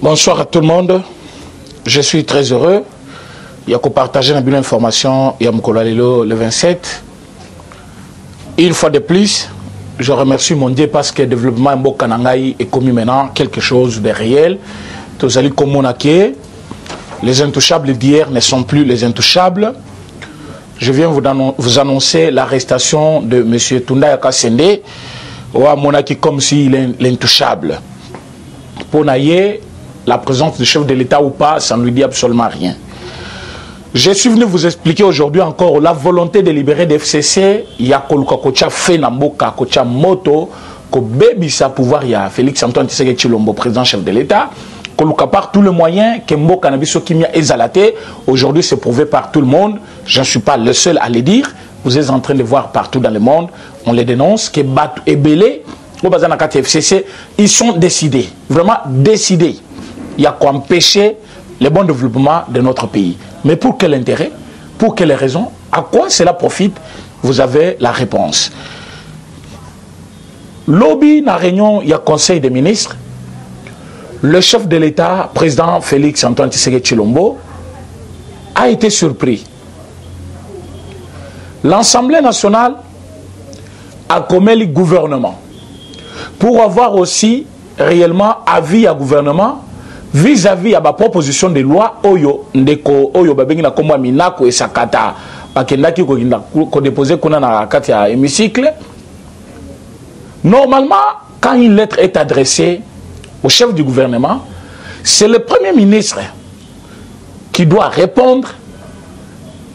Bonsoir à tout le monde. Je suis très heureux. Il y a qu'à partager une information. Il y a le 27. Une fois de plus, je remercie mon Dieu parce que le développement de Kanangaï est commis maintenant quelque chose de réel. Tous allez communiquer. Les intouchables d'hier ne sont plus les intouchables. Je viens vous annoncer l'arrestation de M. Tunda Kasende, ou à Monaki comme s'il est l'intouchable. Pour naïe, la présence du chef de l'État ou pas, ça ne lui dit absolument rien. Je suis venu vous expliquer aujourd'hui encore la volonté de libérer des FCC. Il y a Kocha Fenamboka, Kocha Moto, ko bébi sa pouvoir, il y a Félix Antoine Tshisekedi Tshilombo, président chef de l'État. Koluka par tous les moyens que Mboka Nabiso Kimia exalaté. Aujourd'hui, c'est prouvé par tout le monde. Je ne suis pas le seul à le dire. Vous êtes en train de voir partout dans le monde. On les dénonce. Que Batu et Belé, au Bazanakati FCC, ils sont décidés. Vraiment décidés. Il y a qu'à empêcher le bon développement de notre pays. Mais pour quel intérêt? Pour quelles raisons? À quoi cela profite? Vous avez la réponse. Lobby, dans la réunion, il y a Conseil des ministres. Le chef de l'État, président Félix Antoine Tshisekedi Tshilombo, a été surpris. L'Assemblée nationale a commis le gouvernement pour avoir aussi réellement avis à gouvernement vis-à-vis à la proposition de loi Oyo Ndeko Oyo Babengina Komwa Minako et Sakata Bakendaki ko déposé qu'on a dans la hémicycle. Normalement, quand une lettre est adressée au chef du gouvernement, c'est le Premier ministre qui doit répondre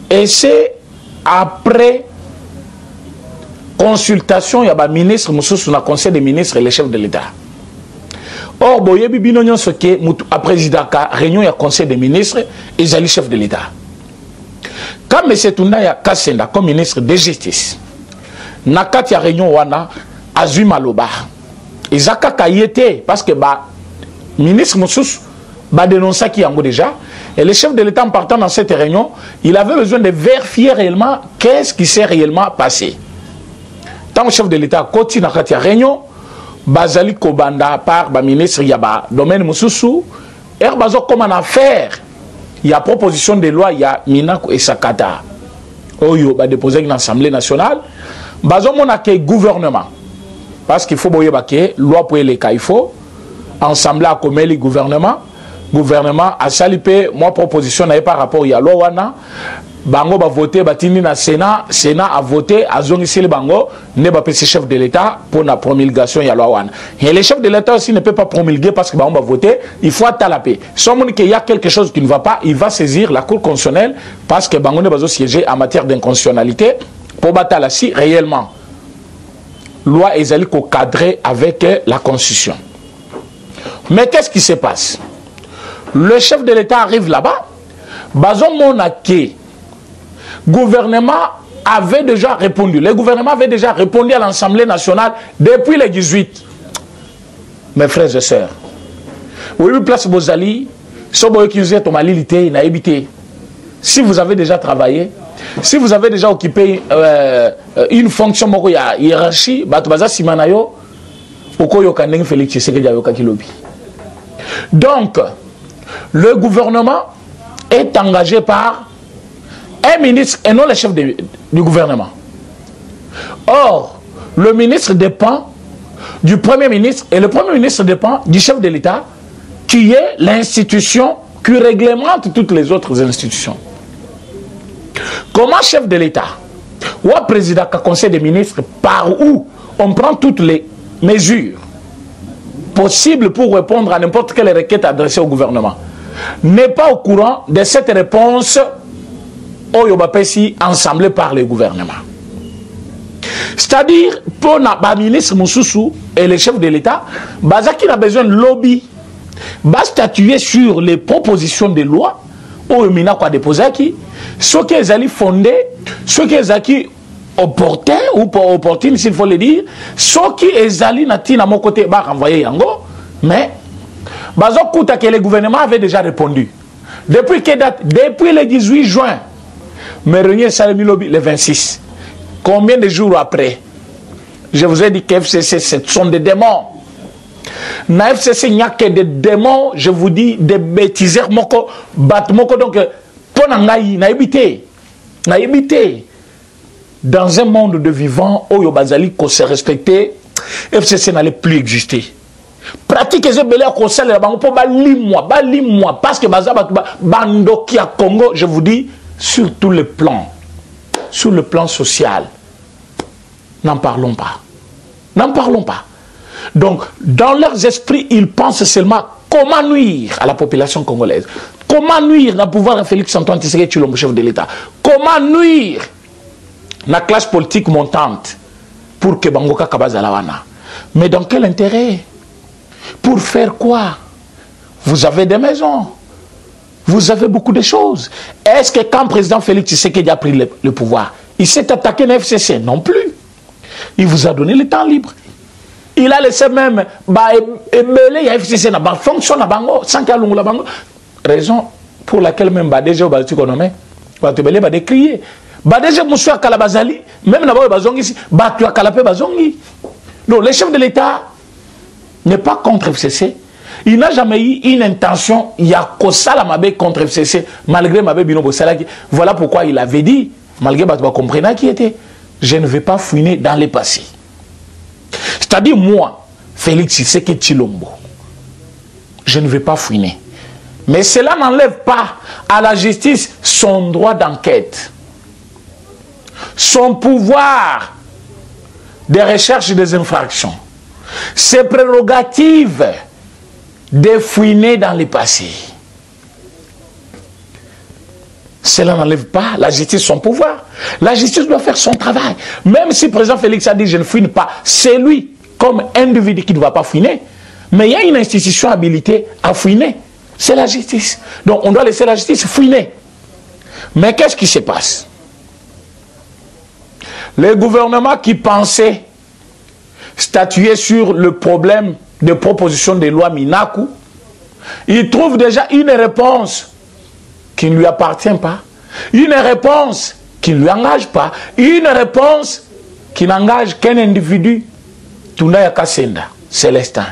et c'est après consultation, il y a un ministre, sur le conseil des ministres et le chef de l'État. Or, boyebi binonyon ce que a président ka réunion ya conseil des ministres et le chef de l'État. Quand M. Tunda Kasenda comme ministre de justice, nakati ya réunion wana azui maloba. Izaka kayete parce que ministre Moussous dénonça qui yango déjà et le chef de l'État en partant dans cette réunion, il avait besoin de vérifier réellement qu'est-ce qui s'est réellement passé. Tant le chef de l'État continue dans la réunion, Bazali Kobanda par ministre Yaba domaine Moussou, Bazo comme en affaire, il y a proposition de loi, il y a Minako et Sakata. Oyo ba déposer dans l'Assemblée nationale, Bazo monake gouvernement. Parce qu'il faut que loi pour les cas, il faut ensemble à commettre le gouvernement a salipé moi proposition n'avait pas rapport il y a loi wana bango va voter batini na Sénat a voté a zone ici le bango ne pas passer chef de l'État pour la promulgation il y a loi wana et les chefs de l'État aussi ne peut pas promulguer parce que bango va voter il faut attendre la paix somme qu'il y a quelque chose qui ne va pas il va saisir la cour constitutionnelle parce que bango ne va pas siéger en matière d'inconstitutionnalité pour battre la si réellement loi est cadrée avec la Constitution. Mais qu'est-ce qui se passe? Le chef de l'État arrive là-bas. Bazon Monake, gouvernement avait déjà répondu. Le gouvernement avait déjà répondu à l'Assemblée nationale depuis le 18. Mes frères et sœurs, oui, place Bozali, si vous avez déjà travaillé, si vous avez déjà occupé une fonction hiérarchie, donc le gouvernement est engagé par un ministre et non le chef du gouvernement. Or, le ministre dépend du Premier ministre et le Premier ministre dépend du chef de l'État qui est l'institution qui réglemente toutes les autres institutions. Comment chef de l'État ou président du conseil des ministres par où on prend toutes les mesures possibles pour répondre à n'importe quelle requête adressée au gouvernement n'est pas au courant de cette réponse Oyobapesi ensemblée par le gouvernement. C'est-à-dire pour le ministre Moussoussou et le chef de l'État, Bazaki a besoin de lobby, va statuer sur les propositions de loi Oyomina quoi déposer qui ce qui est allé fondé, ce qui est acquis opportun ou pas opportun s'il faut le dire, ce qui est allé natina mon côté va renvoyer yango, mais Bazokuta que le gouvernement avait déjà répondu. Depuis quelle date? Depuis le 18 juin. Mais Renier Salemi Lobby le 26. Combien de jours après? Je vous ai dit que FCC, ce sont des démons. Na FCC, il n'y a que des démons, je vous dis, des bêtiseurs, moko, bat moko, donc, pour na éviter. Dans un monde de vivants, Oyo Bazali, qu'on s'est respecté, FCC n'allait plus exister. Pratique les belé à conseil, pour moi, parce que Bandoki à Congo, je vous dis, sur tous les plans, sur le plan social, n'en parlons pas. N'en parlons pas. Donc, dans leurs esprits, ils pensent seulement comment nuire à la population congolaise. Comment nuire au pouvoir de Félix Antoine Tshisekedi Tshilombo, chef de l'État. Comment nuire à la classe politique montante pour que Bangoka Kabazalawana. Mais dans quel intérêt? Pour faire quoi? Vous avez des maisons. Vous avez beaucoup de choses. Est-ce que quand le président Félix Tshisekedi a pris le pouvoir, il s'est attaqué à la FCC? Non plus. Il vous a donné le temps libre. Il a laissé même la FCC fonctionne sans qu'il y ait bango. Raison pour laquelle même déjà au Balti Konome, Batebele va décrier. Déjà Moussou à Kalabazali, même là-bas Bazongi ici, Batu à Kalapé Bazongi. Donc le chef de l'État n'est pas contre FCC. Il n'a jamais eu une intention, il y a Kosala Mabé contre FCC, malgré Mabé Binobo Salaki. Voilà pourquoi il avait dit, malgré Batouba comprenant qui était, je ne vais pas fouiner dans les passés. C'est-à-dire moi, Félix Tshisekedi Tshilombo, je ne vais pas fouiner. Mais cela n'enlève pas à la justice son droit d'enquête, son pouvoir de recherche des infractions, ses prérogatives de fouiner dans le passé. Cela n'enlève pas la justice son pouvoir. La justice doit faire son travail. Même si le président Félix a dit je ne fouine pas, c'est lui, comme individu, qui ne va pas fouiner. Mais il y a une institution habilitée à fouiner. C'est la justice. Donc on doit laisser la justice fouiner. Mais qu'est-ce qui se passe? Le gouvernement qui pensait statuer sur le problème de proposition de loi Minaku, il trouve déjà une réponse qui ne lui appartient pas, une réponse qui ne lui engage pas, une réponse qui n'engage qu'un individu, Toundaya Kassenda, Célestin,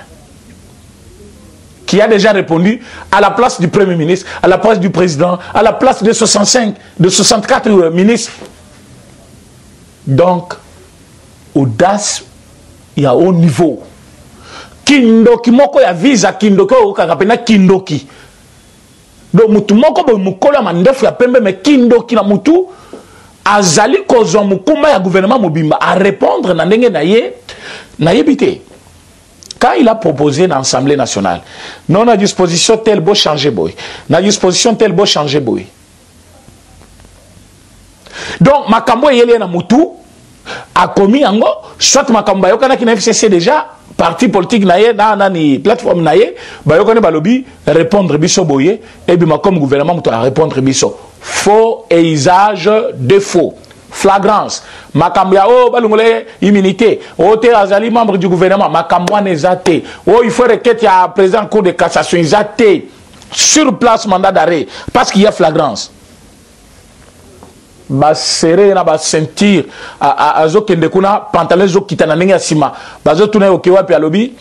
qui a déjà répondu à la place du Premier ministre, à la place du président, à la place de 64 ministres. Donc, audace, il y a haut niveau. Kindoki moko ya visa kindoki okakapena kindoki. Donc mutu moko bo mukola mandefu ya pembe me kindoki na mutu azali kozwa mukuma ya gouvernement mobimba à répondre na ndenge na yebite. Quand il a proposé dans l'Assemblée nationale, non à disposition tel beau changer boy, na disposition tel beau changer boy. Donc makambo yele na mutu a commis ango soit makambo yokana ki na FCC déjà parti politique naie na ni plateforme naie ba yokane balobi répondre biso boye et bi comme gouvernement mutu a répondre biso faux et usage de faux. Flagrance. Makambia, oh, balungole, immunité. Oh, t'es azali membre du gouvernement. Makambwa nezate. Oh, il faut requête à président cour de cassation. Izate. Sur place, mandat d'arrêt. Parce qu'il y a flagrance. Ba serré na ba sentir a zo kende kuna pantalon zo kitana nenga sima. Ba zo tuna okewa pe alobi.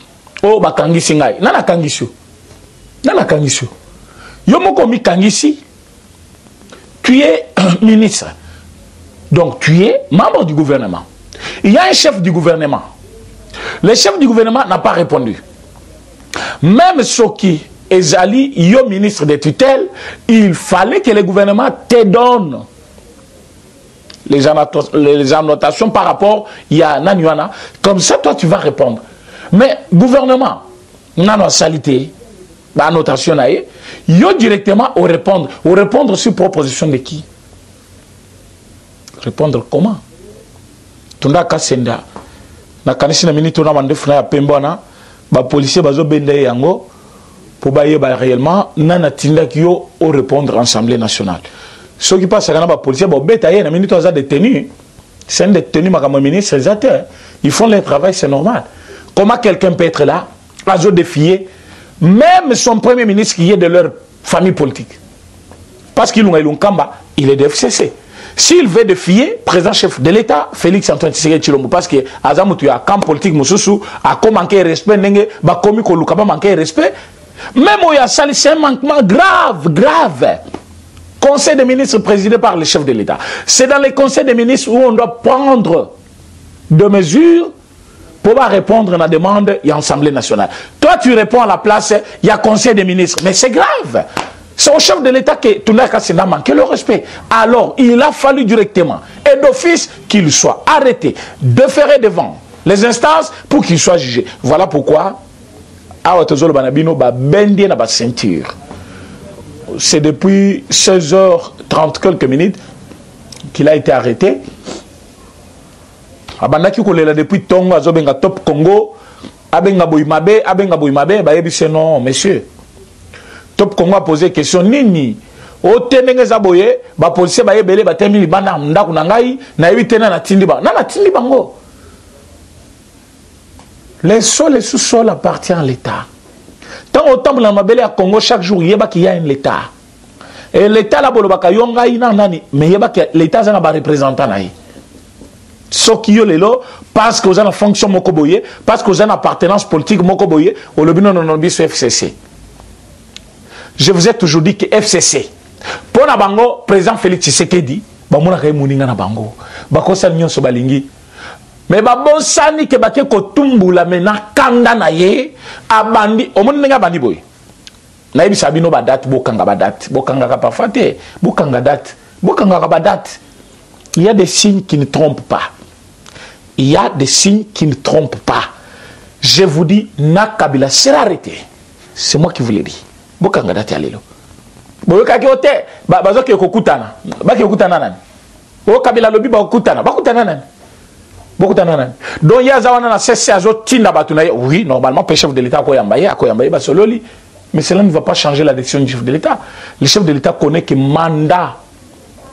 Oh, ba kangisi ngai. Nana kangisu. Nana kangisu. Yo moko mi kangisi. Tu es ministre. Donc tu es membre du gouvernement. Il y a un chef du gouvernement. Le chef du gouvernement n'a pas répondu. Même Soki et Zali, yo ministre de tutelle, il fallait que le gouvernement te donne les annotations par rapport à Nanyuana. Comme ça, toi, tu vas répondre. Mais gouvernement, nano salité, annotation, yo directement au répondre sur proposition de qui? Répondre comment? Tunda Kassenda na kanisi na minute na mandefu na ya pembana ba policier bazo bende yango pour baye ba réellement nana tinda kyo au répondre Assemblée nationale. Ce qui passe kana ba policier ba beta ye na minute za détenu, c'est un détenu makamo ministre ils font leur travail, c'est normal. Comment quelqu'un peut être là bazo défier même son premier ministre qui est de leur famille politique? Parce qu'il ont kamba, il est de FCC. S'il veut défier président chef de l'État, Félix Antoine Tshisekedi Tshilombo, parce que Azamutu a camp politique Moussousou a manqué respect, n'enge ba komi ko luka ba manqué respect. Même où il y a ça, c'est un manquement grave. Conseil des ministres présidé par le chef de l'État. C'est dans les conseils des ministres où on doit prendre des mesures pour répondre à la demande de l'Assemblée nationale. Toi, tu réponds à la place, il y a conseil des ministres. Mais c'est grave. C'est au chef de l'État que tout le monde a manqué le respect. Alors, il a fallu directement et d'office qu'il soit arrêté, déféré devant les instances pour qu'il soit jugé. Voilà pourquoi c'est depuis 16h30 quelques minutes qu'il a été arrêté. Depuis Tongo, Top Congo, Abenga Boimabe, non, monsieur. Top Congo a posé question nini o tenenge za boye ba policier ba yebele ba temili bana ndaku na ngai na yitena na tindi ba na tindi bango. Les sols et sous-sols appartiennent à l'État. Tant au temple na mabele à Congo chaque jour yeba qu'il y a un État. Et l'État la bolo baka yonga ina nani mais yeba que l'État za ba représentant na yi. Sokiyo lelo parce que vous avez une fonction mokoboye, parce que vous avez une appartenance politique mokoboye, au lobby non biso FCC. Je vous ai toujours dit que FCC, pour la bango, président Félix Tshisekedi, bamona kay muninga na bango, bakosa nyonso balingi. Mais babosani ke bake ko tumbula mena kanda na ye, abandi, omoni nga bandi boy. Na yebi sabino ba date bokanga ba date, bokanga ka parfois te, bokanga date, bokanga ka ba date. Il y a des signes qui ne trompent pas. Il y a des signes qui ne trompent pas. Je vous dis, Nakabila sera arrêté. C'est moi qui vous l'ai dit. Bokanga date alelo. Boyoka ki ote, bazo ki kokutana. Ba ki kokutana nan. O Kabila lobi ba kokutana, ba kokutana nan. Bokutana nan. Donc il y a zawana na cesse azo tinda batuna. Oui, normalement le chef de l'État akoyambaye ba sololi. Mais cela ne va pas changer la décision du chef de l'État. Le chef de l'État connaît que mandat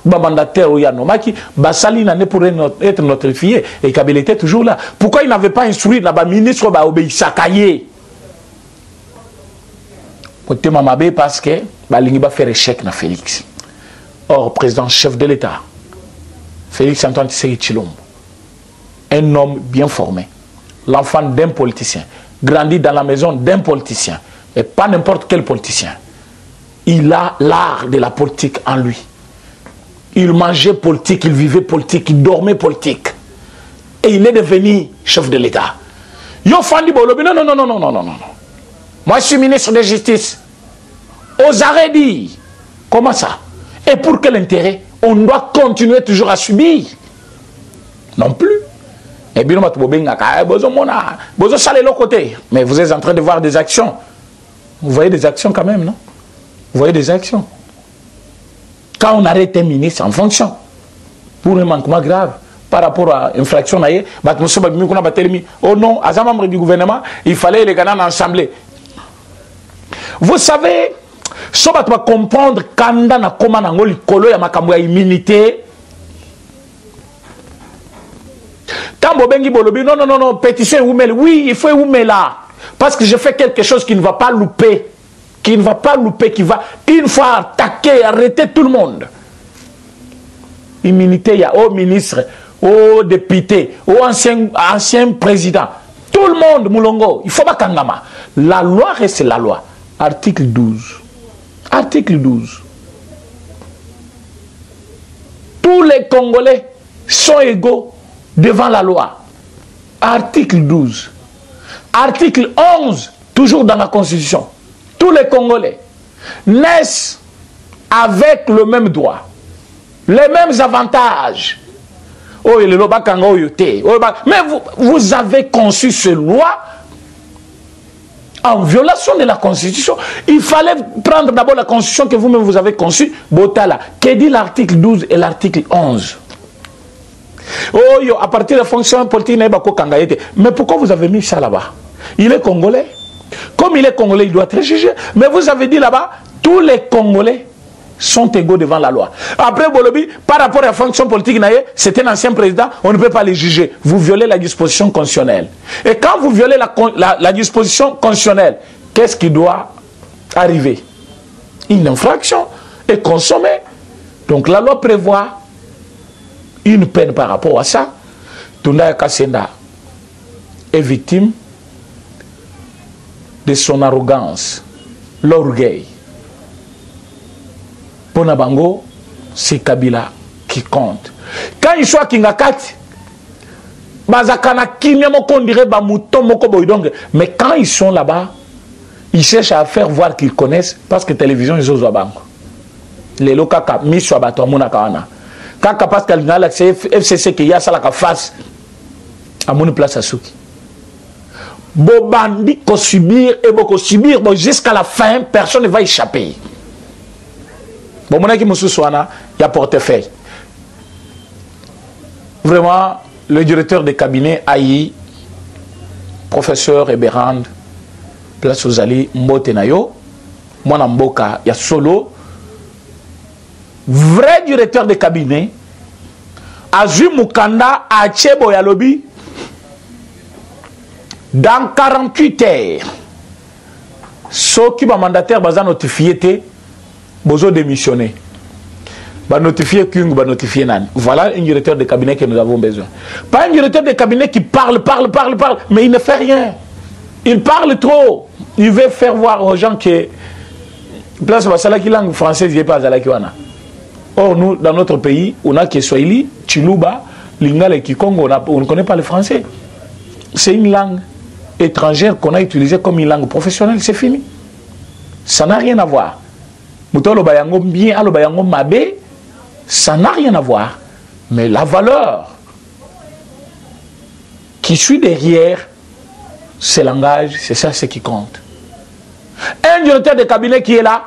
mandataire ou Yanomaki, Basali n'a pour être notifié et Kabila était toujours là. Pourquoi il n'avait pas instruit la ministre Obéissakaye? Parce que Balingi va faire échec na Félix. Or, président chef de l'État, Félix Antoine Tshisekedi Tshilombo, un homme bien formé, l'enfant d'un politicien, grandi dans la maison d'un politicien, et pas n'importe quel politicien. Il a l'art de la politique en lui. Il mangeait politique, il vivait politique, il dormait politique. Et il est devenu chef de l'État. Yo Fandi Bolobi, non. Moi, je suis ministre de Justice. Aux arrêts dit. Comment ça? Et pour quel intérêt? On doit continuer toujours à subir. Non plus. Et bien, mais vous êtes en train de voir des actions. Vous voyez des actions quand même, non? Vous voyez des actions. Quand on arrête un ministre en fonction, pour un manquement grave, par rapport à infraction, oh non, à un membre du gouvernement, il fallait les gagner ensemble. Vous savez, si on va comprendre quand on a comment il y a immunité, quand non, pétition, oui, il faut là. Parce que je fais quelque chose qui ne va pas louper. Qui va une fois attaquer, arrêter tout le monde. Immunité, il y a au ministre, au député, au ancien président. Tout le monde, Moulongo, il faut pas kangama. La loi reste la loi. Article 12. Article 12. Tous les Congolais sont égaux devant la loi. Article 12. Article 11, toujours dans la Constitution. Tous les Congolais naissent avec le même droit, les mêmes avantages. Mais vous avez conçu cette loi en violation de la Constitution. Il fallait prendre d'abord la Constitution que vous-même vous avez conçue. Botala, que dit l'article 12 et l'article 11? À partir de la fonction politique, mais pourquoi vous avez mis ça là-bas? Il est Congolais. Comme il est Congolais, il doit être jugé. Mais vous avez dit là-bas, tous les Congolais sont égaux devant la loi. Après Bolobi, par rapport à la fonction politique, c'est un ancien président, on ne peut pas les juger. Vous violez la disposition constitutionnelle. Et quand vous violez la disposition constitutionnelle, qu'est-ce qui doit arriver? Une infraction est consommée. Donc la loi prévoit une peine par rapport à ça. Tunda Kassenda est victime de son arrogance, l'orgueil. Ponabango, c'est Kabila qui compte. Quand il soit Kingakati, mais quand ils sont là-bas, ils cherchent à faire voir qu'ils connaissent parce que télévision, ils osent banque. Les locaux, mis sur bateau, mon akana. Kaka parce qu'il y a l'accès FCC qui y a ça la face à mon place à Souki. Bobandi ko subir et beaucoup subir jusqu'à la fin, personne ne va échapper. Bon, mon qui il y a portefeuille. Vraiment, le directeur de cabinet Aïe, professeur Eberand, place aux alliés Mbotenayo, moi Mboka, il y a solo, vrai directeur de cabinet, Azu Mukanda, Achebo Yalobi, dans 48 heures, ceux qui sont mandataires, ils ont notifié, ils ont démissionné. Ils ont notifié Kung, ils ont notifié Nan. Voilà un directeur de cabinet que nous avons besoin. Pas un directeur de cabinet qui parle, mais il ne fait rien. Il parle trop. Il veut faire voir aux gens que place la langue française n'est pas à la Kiwana. Or, nous, dans notre pays, on a que Swahili, Chiluba, Lingala et Kikongo, on ne connaît pas le français. C'est une langue étrangère qu'on a utilisée comme une langue professionnelle, c'est fini. Ça n'a rien à voir. Moutolo bayango bien, alo bayango mabe, ça n'a rien à voir. Mais la valeur qui suit derrière ce langage, c'est ça ce qui compte. Un directeur de cabinet qui est là,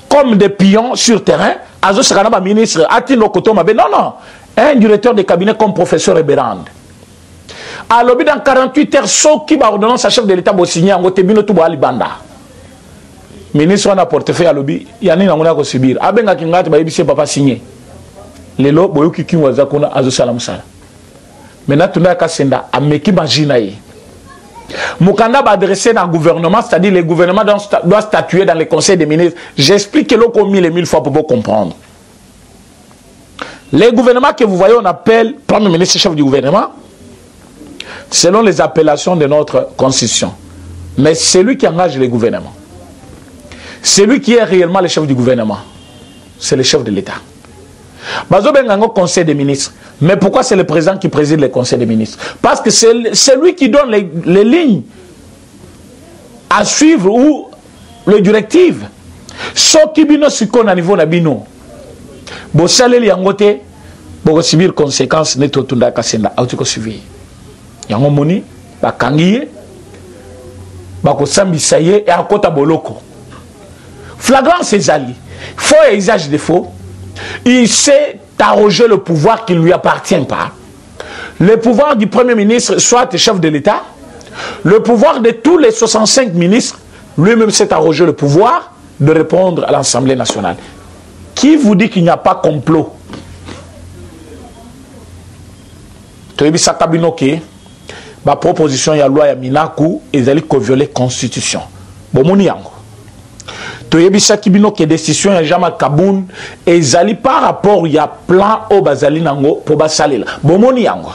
comme des pions sur terrain, Azo Sakanaba ministre, Atino Koto Mabe, non. Un directeur de cabinet comme professeur Eberand. À l'objet dans 48 heures, ceux qui va ordonnance à chef de l'État va signer en Gotebino Touba Alibanda. Ministre on a portefeuille à l'objet, il y a un qui va subir. Abenga Kingati va y papa signé. Les lots, Boyoki King Wazakuna, Azo Salam Sala. Maintenant, tout le monde a Kassenda, à Meki Bajinaï. Mukanda va adresser dans le gouvernement, c'est-à-dire le gouvernement doit statuer dans le conseil des ministres. J'explique l'eau comme 1000 fois pour vous comprendre. Les gouvernements que vous voyez, on appelle Premier ministre, chef du gouvernement, selon les appellations de notre constitution. Mais c'est lui qui engage le gouvernement. Celui qui est réellement le chef du gouvernement, c'est le chef de l'État. Bazo Bengango conseil des ministres. Mais pourquoi c'est le président qui préside le conseil des ministres? Parce que c'est lui qui donne les lignes à suivre ou les directives. Ce qui bino sikon à niveau nabino. Bo saleli yangote, bo subir conséquences neto tunda kasenda auto suivi. Yango moni ba kangiye ba ko sambisa ye et akota boloko. Flagrant ses alliés. Faux et usage de faux. Il s'est arrogé le pouvoir qui ne lui appartient pas. Le pouvoir du Premier ministre, soit chef de l'État, le pouvoir de tous les 65 ministres, lui-même s'est arrogé le pouvoir de répondre à l'Assemblée nationale. Qui vous dit qu'il n'y a pas complot? Ma proposition y a loi ya Minaku et ils allaient violer la Constitution. Bon, toyebisaki bino ke décision ya Jean-Marc Kaboun ezali par rapport ya plan o bazali nango po basalela bomoni yango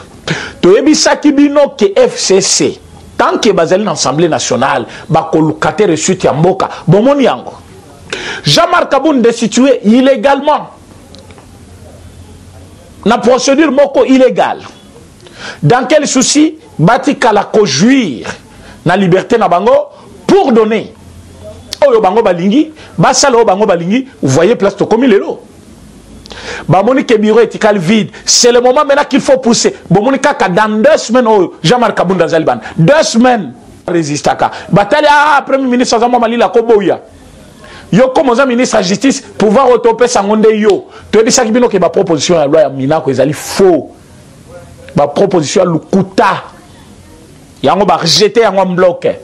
toyebisaki bino ke FCC tant que bazali na Assemblée nationale bakolukate reçute ya mboka bomoni yango Jean-Marc Kaboun destitué illégalement na procédure moko illégale dans quel souci batika la conjuire na liberté na bango pour donner Oyo bango balingi, basalo bango balingi, vous voyez place to comme lelo. Bamoni ke bureau étical vide, c'est le moment maintenant qu'il faut pousser. Bomoni kaka dans 2 semaines Jean-Marc Kaboun dans Zaliban. 2 semaines résistaka. Bataille premier ministre Azama Mali la Koboya. Yo comme ministre de la justice pouvoir autoper sangonde yo. To ebisa ki bino ke ba proposition ya loi ya Minako ezali faux. Ba proposition ya Lukuta. Yango ba rejeter yango bloqué.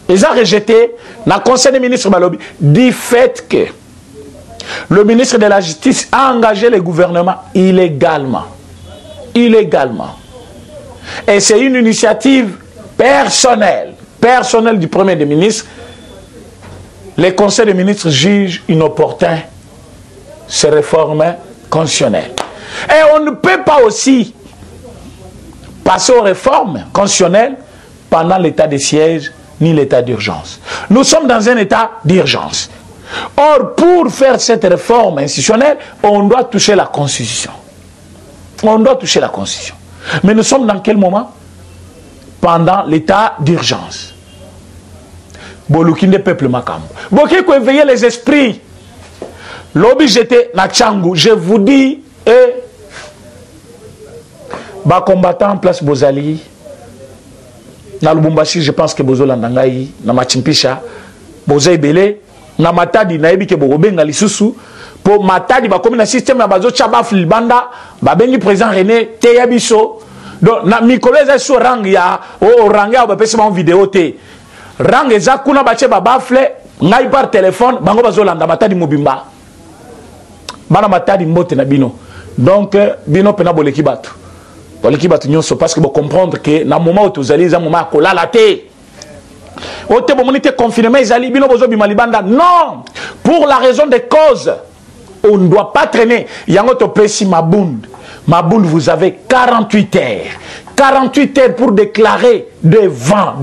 Ils ont rejeté dans le conseil des ministres Balobi du fait que le ministre de la Justice a engagé le gouvernement illégalement. Illégalement. Et c'est une initiative personnelle du Premier ministre. Le conseil des ministres juge inopportun ces réformes constitutionnelles. Et on ne peut pas aussi passer aux réformes constitutionnelles pendant l'état de siège ni l'état d'urgence. Nous sommes dans un état d'urgence. Or, pour faire cette réforme institutionnelle, on doit toucher la Constitution. On doit toucher la Constitution. Mais nous sommes dans quel moment? Pendant l'état d'urgence. Bolukinde peuple makam. Boké ko éveiller les esprits. Lobby j'étais na Tchangou. Je vous dis, ba combattant place Bozali. Na Lubumbashi, je pense que Bozola Ndangai, na Machimpisha, Bozai Belé, na Matadi na ebi ke Bogobenga lisusu. Pour Matadi ba comme na système na bazo Chabaf Libanda, ba bengi président René Teyabiso. Donc na mikolo eza so rang ya o rang ya ba pesa ma vidéo te. Rang eza kuna ba che ba bafle ngai par téléphone bango bazolanda Matadi mobimba. Bana Matadi mbote na bino. Donc bino pena boleki batu. Boleki batu nyonso parce que bo comprendre que na moment où tozali za moment kola la te. Ote bo monite confinement ezali bino bozo bima libanda. Non, pour la raison des causes. On ne doit pas traîner. Yango to pesi Mabound. Mabound, vous avez 48 heures. 48 heures pour déclarer devant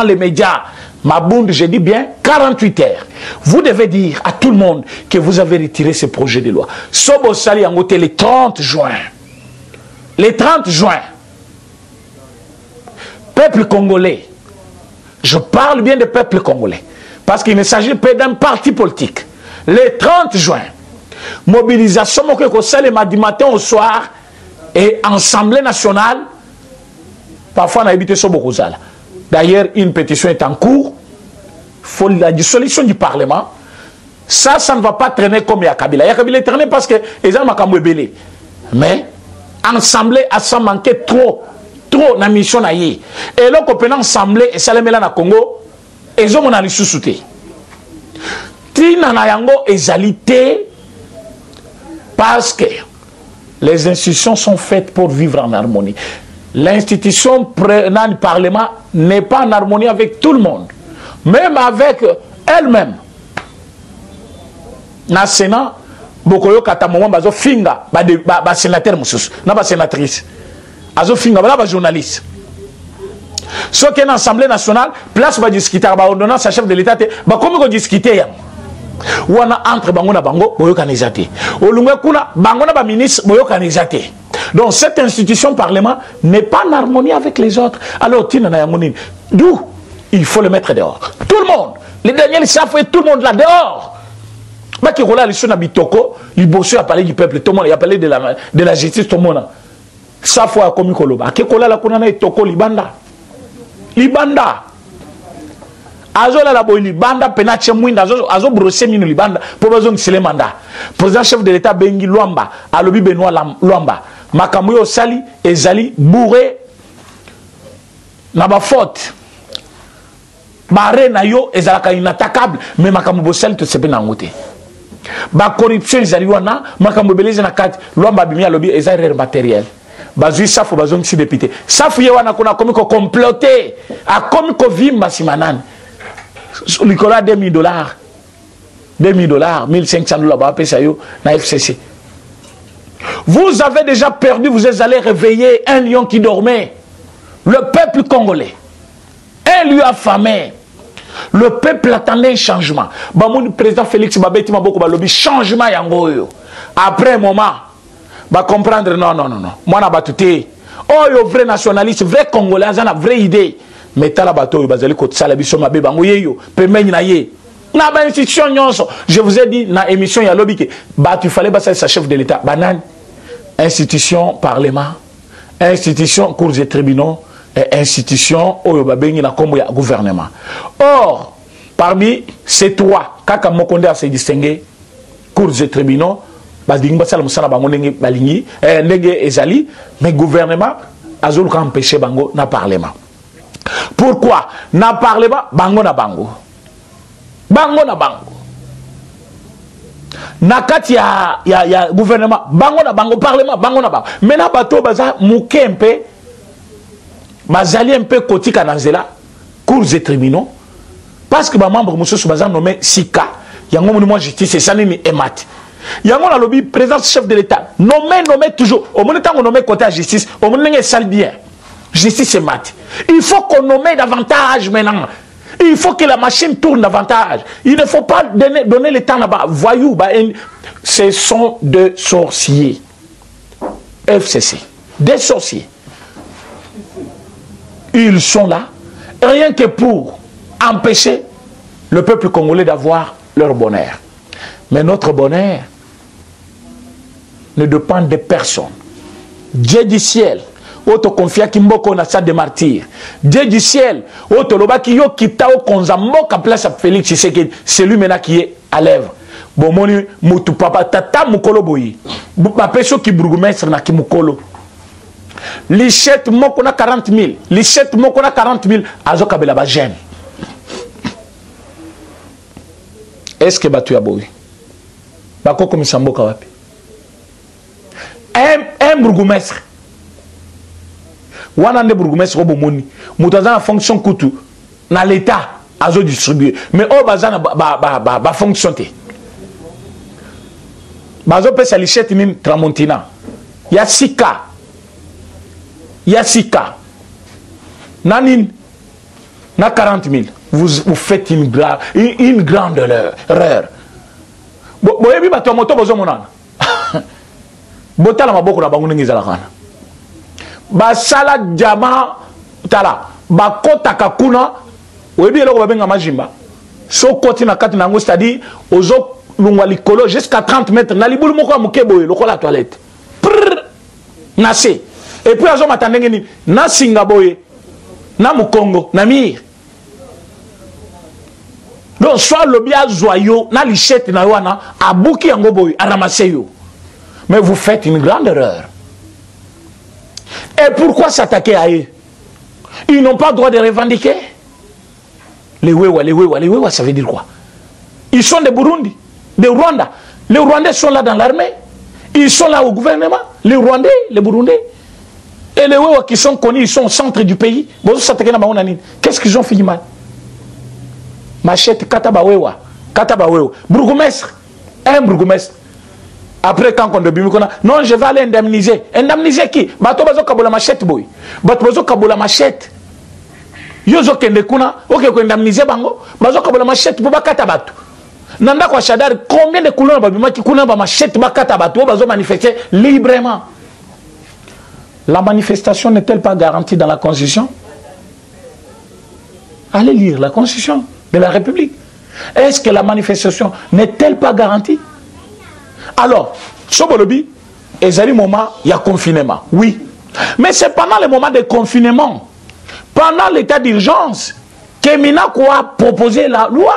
les médias. Mabound, je dis bien 48 heures. Vous devez dire à tout le monde que vous avez retiré ce projet de loi. Sobo Sali Yangote le 30 juin. Le 30 juin. Peuple congolais. Je parle bien du peuple congolais. Parce qu'il ne s'agit pas d'un parti politique. Le 30 juin. Mobilisation le mardi matin au soir et Assemblée nationale. Parfois on a évité ça beaucoup. D'ailleurs, une pétition est en cours. Il faut la dissolution du Parlement. Ça ne va pas traîner comme Yakabila. Yakabila est traîné parce que les gens m'ont belé. Mais Assemblée a ça manqué trop dans la mission. Et là, on peut Assemblée et ça les met là dans le Congo. Et ils ont mon sous-souté. Tina na yango ezalité. Parce que les institutions sont faites pour vivre en harmonie. L'institution prenant le Parlement n'est pas en harmonie avec tout le monde. Même avec elle-même. Dans le Sénat, Bokoyo Katamomo bazo finga ba sénateur mususu, na ba sénatrice. Azo finga ba journaliste. Ce qui est dans l'Assemblée nationale, place ba discuter ba ordonnance à chef de l'État, ba comment ko discuter ya. Wana entre bango na bango boyo kanizate olungwe kuna bango na ba ministre boyo kanizate. Donc cette institution parlement n'est pas en harmonie avec les autres. Alors tina na yamonine d'où il faut le mettre dehors. Tout le monde, les derniers savent tout le monde là dehors. Ba ki rola les na bitoko, li bosso a parlé du peuple, tout le monde a parlé de la justice tout le monde. Ça fois comme koloba. Ke kola la kuna na itoko libanda. Libanda. Azola la boy libanda penache mwinda azo brosser minu libanda pour besoin de le mandat. Président chef de l'État Bengi Luamba, alobi Benoît Luamba, makambo yo sali ezali bourré na ba faute. Bare na yo ezalaka inattaquable mais makambo bo sali to sepe na ngote. Ba corruption ezali wana makambo beleze na kati Luamba bimi alobi ezali erreur matérielle. Bazui safu bazongi si député. Safu ye wana kuna komi ko comploter, a komi ko vimba simanane. Nicolas $2000, $1500 $1,500 na FCC. Vous avez déjà perdu, vous êtes allé réveiller un lion qui dormait. Le peuple congolais, un lion affamé. Le peuple attendait un changement. Le président Félix Babeti Maboko Balobi, changement yangoyo. Après un moment, va comprendre non. Moi na batute. Oh yo vrai nationaliste, vrai congolais, une vraie idée. Mais tala bateau bazali ko tsala biso mabe bango yeyo pemeni na ye na ba institution nyonso. Je vous ai dit na émission ya lobby que bah tu fallait passer sa chef de l'État banane institution parlement institution cours et tribunaux et institution oyo babengi na kombo ya gouvernement. Or parmi ces trois kaka mokonde a se distinguer cours et tribunaux badingi basala musala bango ndenge balingi ndenge ezali mais gouvernement azolu ka empêcher bango na parlement. Pourquoi? Na parle pas bango na bango. Bango na bango. Na kati ya gouvernement bango na bango, parlement bango na bango. Maintenant bato baza muke un peu bazali un peu kotika na nzela cours et tribunaux parce que ba membre mususu baza nommé sika yango moi justice ça nini emat. Yango la lobby président chef de l'État nommé toujours au moment où on nomme côté à justice au moment où sale bien justice c'est mat. Il faut qu'on nomme davantage maintenant. Il faut que la machine tourne davantage. Il ne faut pas donner le temps là-bas. Voyous, ce sont des sorciers. FCC, des sorciers. Ils sont là, rien que pour empêcher le peuple congolais d'avoir leur bonheur. Mais notre bonheur ne dépend de personne. Dieu du ciel, auto confia kimboko na sa de martyr. Dieu du ciel, auto loba ki yo kitao konzamboka place à Félix Tshisekedi, c'est lui maintenant qui est à l'œuvre. Bon moni mutu papa tata mukolo boyi. Ba peso ki bourgmestre na ki mukolo. Lichette moko na 40 000, lichette moko na 40 000 azo kabela ba jeune. Est-ce que batu ya boyi? Bako komisa mboka wapi? Un bourgmestre. Wana nde bourgmestre obo moni. Mutaza na fonction kutu na l'état azo distribuer. Mais o bazana ba fonctionner. Bazo pesa lichette nin Tramontina. Ya sika. Ya sika. Nanin na 40 000. Vous faites une grande erreur. Boyebi bato moto bozo monana. Botala maboko na bango ngi zalakana. Basala jama tala bakota kakuna oyebi eloko babenga majimba. So koti na kati nango c'est-à-dire ozo lungwa likolo jusqu'à 30 mètres na libulu moko amuke boye lokola toilette. Nase. Et puis azo matandenge ni na singa boye na mukongo na mir. Donc soit le bien joyeux na lichette na wana abuki yango boye aramase yo. Mais vous faites une grande erreur. Et pourquoi s'attaquer à eux? Ils n'ont pas le droit de revendiquer. Les Wewa, ça veut dire quoi? Ils sont des Burundi, des Rwanda. Les Rwandais sont là dans l'armée. Ils sont là au gouvernement. Les Rwandais, les Burundais. Et les Wewa qui sont connus, ils sont au centre du pays. Qu'est-ce qu'ils ont fait mal? Machette, Kataba Wewa. Bourgmestre. Un bourgmestre. Après, quand on dit non, je vais aller indemniser. Indemniser qui? Bato bazo kabola machette boy. Bato bazo kabola machette. Yozo kende kuna, ok, ko indemniser bango. Bazo kabola machette pour bakata bato. Nanda kwa Shadar, combien de couleurs babima qui kuna ba machette bakata bato bazo manifester librement. La manifestation n'est-elle pas garantie dans la Constitution? Allez lire la Constitution de la République. Est-ce que la manifestation n'est-elle pas garantie? Alors, Sobolobi, il y a un moment, il y a confinement. Oui. Mais c'est pendant le moment de confinement, pendant l'état d'urgence, que Minako a proposé la loi.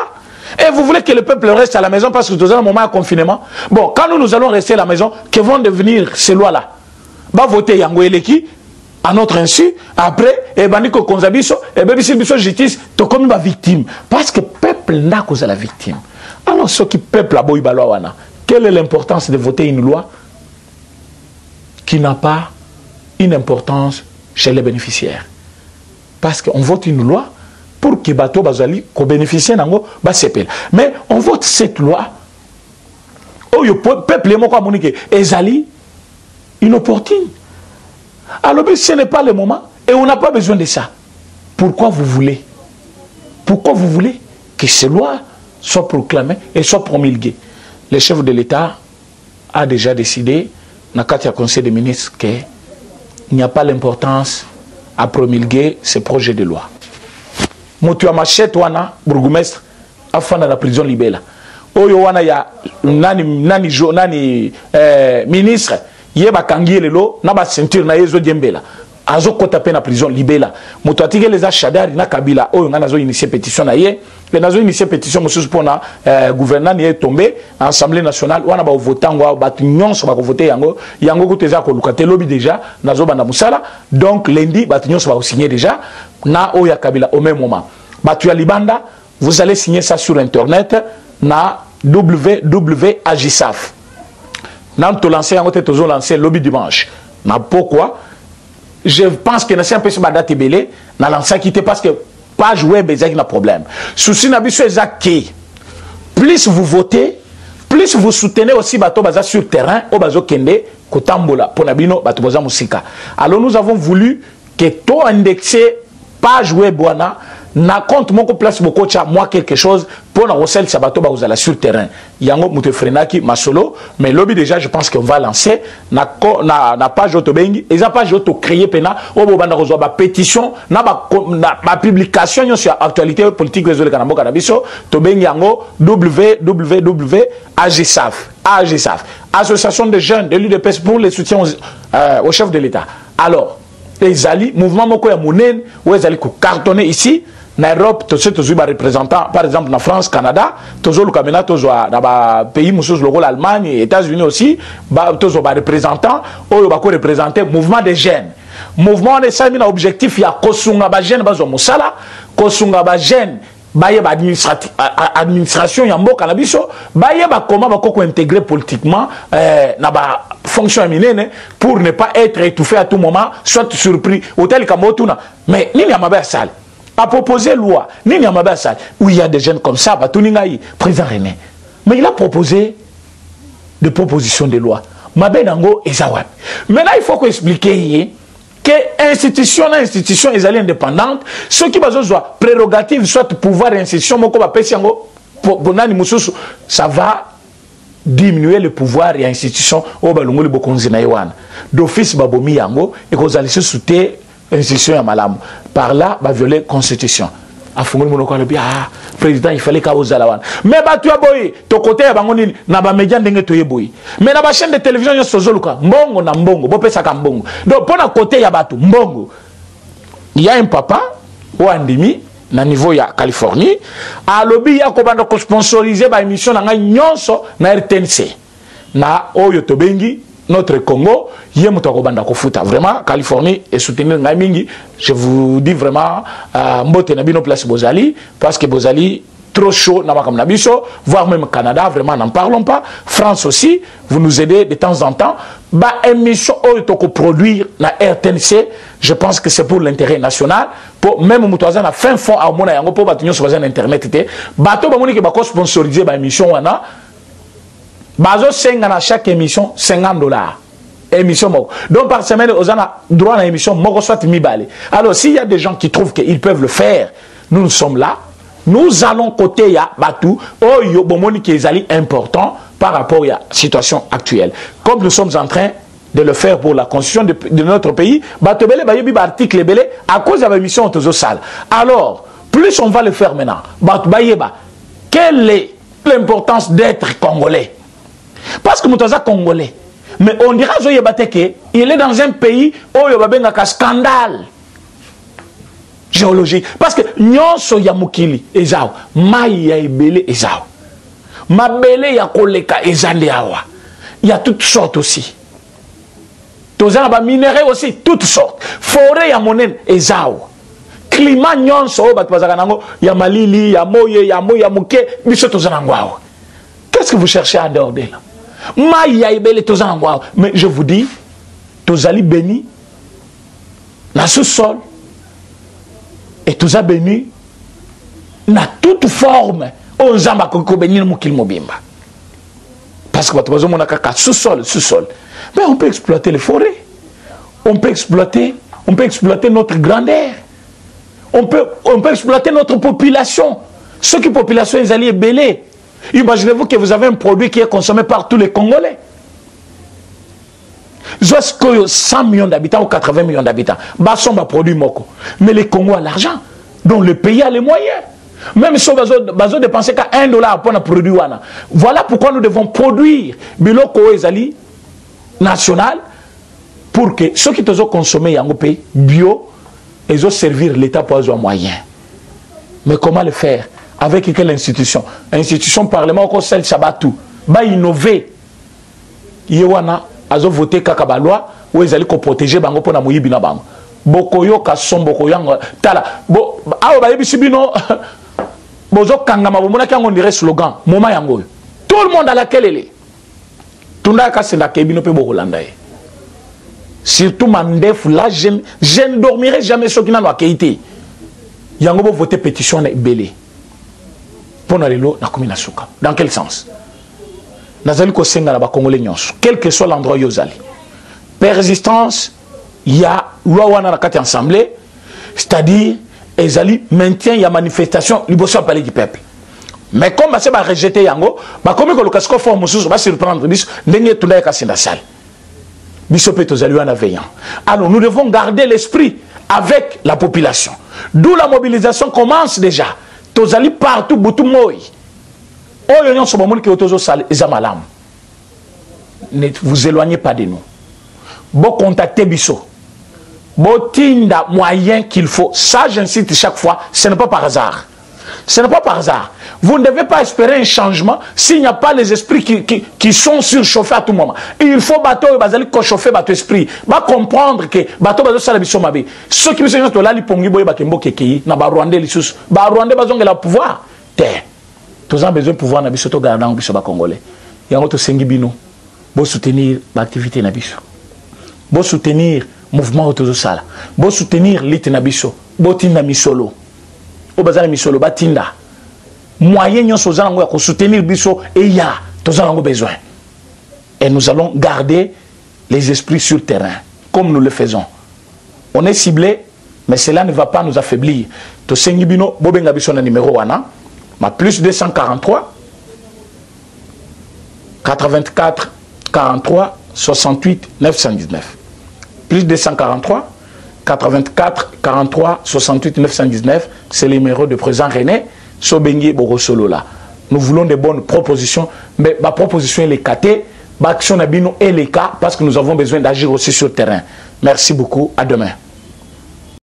Et vous voulez que le peuple reste à la maison parce que nous avons un moment de confinement. Bon, quand nous allons rester à la maison, que vont devenir ces lois-là? Va voter Yango Eleki à notre insu. Après, et Baniko Konzabiso, et Bébiso Justice, tu comme une victime. Parce que le peuple n'a causé la victime. Alors, ce qui peuple a boy baloana. Quelle est l'importance de voter une loi qui n'a pas une importance chez les bénéficiaires? Parce qu'on vote une loi pour que Bato Bazali bénéficie d'ango basepel. Mais on vote cette loi. Oh, le peuple est moko monique ezali inopportune. Alors ce n'est pas le moment et on n'a pas besoin de ça. Pourquoi vous voulez que ces lois soient proclamées et soient promulguées? Le chef de l'État a déjà décidé, dans le Conseil des ministres, qu'il n'y a pas l'importance à promulguer ce projet de loi. Motu Amachette wana, bourgmestre, a fait dans la prison libéla. Oyo wana ya nani ministre, yeba kangi lelo, na ba ceinture na yezo djembela. Azo kota pe na prison libéla. Motu atige les achadari na Kabila, oyo nga nazo initier pétition na ye. Les nazo initié pétition monsieur pour na gouvernement est tombé assemblée nationale wana ba votango ba nyonso ba voter yango kuteza ko lukate lobby déjà nazo banda musala donc lundi ba nyonso ba signer déjà na oya Kabila au même moment batu ya libanda vous allez signer ça sur internet na www.agisaf na to lancer yango te tozo lancer lobby dimanche na pourquoi je pense que na c'est un peu ma date belé na lancer quitter parce que page web, il y a un problème. Souci n'a pas plus vous votez, plus plus vous soutenez aussi bato baza sur terrain au bazo kende kotambola pour nabino bato baza musika. Alors nous avons voulu que to indexé page web wana na compte mon place beaucoup moi quelque chose pour na recel sabato ba uzala sur terrain yango muto frenaki masolo mais lobby déjà je pense qu'on va lancer na page autobengi et ça page auto créer pena o bo banda rezo ba pétition na ba publication sur actualité politique réseau le kanambo kanabiso to bengi yango www.agsaf association de jeunes de l'UDPS pour le soutien au chef de l'État. Alors les alliés mouvement moko ya monen ou les alliés ko cartonner ici na Europe, tous les représentants, par exemple en France, Canada, tous les pays, l'Allemagne, les États-Unis aussi, tous les représentants, ils représentent le mouvement des jeunes. Mouvement des jeunes, l'objectif, il y a Kosunga Bajen, Bazomosala, Kosunga Bajen, Baye administration, Yambo Kanabiso, Baye comment intégrer politiquement na ba fonction éminente pour ne pas être étouffé à tout moment, soit surpris, hôtel Kamotuna. Mais il y a ma salle. A proposé loi, où il y a des jeunes comme ça, président René. Mais il a proposé des propositions de loi. Maintenant, il faut expliquer que institution est indépendante, ceux qui ont prérogatives, soit pouvoir institution, ça va diminuer le pouvoir et l'institution d'office babomi yango et qu'on allait se soutenir institution ya malamu. Par là, va violer la constitution. Président, il fallait qu'il y ait un mais tu as boy, ton côté, na ba média ndenge to yeboy. Mais na ba chaîne de télévision yo sozoluka, mbongo na mbongo, bo pesa ka mbongo. Donc pour na côté ya batu mbongo. Il y a un papa ou andimi na niveau ya Californie, a lobby ya ko banda ko sponsoriser ba émission na nga nyonso na RTNC. Na oyo to bengi notre Congo, vraiment, Californie est soutenue. Je vous dis vraiment, Mbote Nabino place Bozali, parce que Bozali, trop chaud, voire même Canada, vraiment, n'en parlons pas. France aussi, vous nous aidez de temps en temps. Bah, émission, produire la RTNC, je pense que c'est pour l'intérêt national. Pour même Moutouazan a fin fond à mon ayango pour bâtir sur Internet. Bateau, bah, qui va sponsoriser la émission, Bazo 5 à chaque émission, $50. Émission moko. Donc par semaine, on a droit à l'émission moko soit mi-balé. Alors s'il y a des gens qui trouvent qu'ils peuvent le faire, nous sommes là. Nous allons côté ya Batou, oh yo bomoni qui est important par rapport à la situation actuelle. Comme nous sommes en train de le faire pour la constitution de notre pays, Batou belé bayebi ba article belé à cause de l'émission autozo sale. Alors, plus on va le faire maintenant. Batou bayeba, quelle est l'importance d'être congolais? Parce que Moutaza congolais. Mais on dira qu'il est dans un pays où il y a un scandale géologique. Parce que nyonso ya mukili ezao, mai ya ebele ezao. Mabele ya koleka ezande awa. Il y a toutes sortes aussi. Tozana ba minéraux aussi, toutes sortes. Forêt ya monen ezao. Climat nyonso bat bazaka nango ya malili, ya moye, ya moye, ya muke, biso tozana ngwao. Qu'est-ce que vous cherchez à dehors de là? Mais je vous dis, Tozali béni, dans ce sol, et Toza béni, dans toute forme, on zamba koko béni mukil mobimba. Parce que votre mon akaka sous-sol. Mais on peut exploiter les forêts, on peut exploiter notre grandeur, on peut exploiter notre population. Ceux qui population ils allaient belé. Imaginez-vous que vous avez un produit qui est consommé par tous les Congolais. 100 millions d'habitants ou 80 millions d'habitants. Basson va produire moko. Mais le Congo a l'argent. Donc le pays a les moyens. Même si on va dépenser qu'à $1 pour un produit. Voilà pourquoi nous devons produire biloko ezali national pour que ceux qui ont consommé en pays bio, ils ont servir l'État pour avoir moyen. Mais comment le faire? Avec quelle institution? Institution parlement comme celle Sabatou. Ba innover. Yewana azo voter kaka ba loi où ils allaient protéger bango pour na moyibi na bango. Bokoyo ka somboko yanga tala. Bo awo ba yebi bino bozo kangama bomona kango dirait slogan moma yango. Tout le monde à laquelle elle est. Tunda ka senda kebino pe bokolanda e. Surtout mandef là je ne dormirai jamais ceux qui n'ont pas quitté. Yango bo voter pétition na belé. Dans quel sens? nazali ko senga na ba congolais nyonso quel que soit l'endroit yozali persistance il y a loi wana na kati assemblée c'est-à-dire ezali maintien ya manifestation liboso palais du peuple mais comme ça va rejeter yango ba comme ko lokasiko forme mususu ba surprendre biso ndenge tunda ka sinda sale biso pe tozali wana veillant. Alors nous devons garder l'esprit avec la population, d'où la mobilisation commence déjà. Tozali partout butu moi oyo nyonso ba moni ke tozo sale ezamalam. Ne vous éloignez pas de nous. Bon contacter biso. Bon tinda moyen qu'il faut. Ça j'insiste chaque fois, ce n'est pas par hasard. Ce n'est pas par hasard. Vous ne devez pas espérer un changement s'il n'y a pas les esprits qui sont surchauffés à tout moment. Il faut bateau chauffer votre esprit. Va comprendre que bateau bateau ça la mission mabe. Ceux qui me sont là li pongi boye bakembo kekei na ba Rwandais li sous. Ba Rwandais bazonga la pouvoir. Terre. Tous ont besoin de pouvoir na biso to garder biso ba congolais. Yango to sengi bino. Bo soutenir l'activité na biso. Bo soutenir mouvement autour de ça. Bo soutenir lit na biso. Bo tinda misolo. Au bazar misolo batinda moyen nyonso zango ya ko soutenir biso et ya tozango besoin et nous allons garder les esprits sur le terrain comme nous le faisons. On est ciblé mais cela ne va pas nous affaiblir. To sengi bino bobenga biso na numéro wana ma plus 243 84 43 68 919 plus 243 84 43 68 919, c'est le numéro de président René Sobengi Borosolo là. Nous voulons des bonnes propositions, mais ma proposition est les caté, ma action est les cas parce que nous avons besoin d'agir aussi sur le terrain. Merci beaucoup, à demain.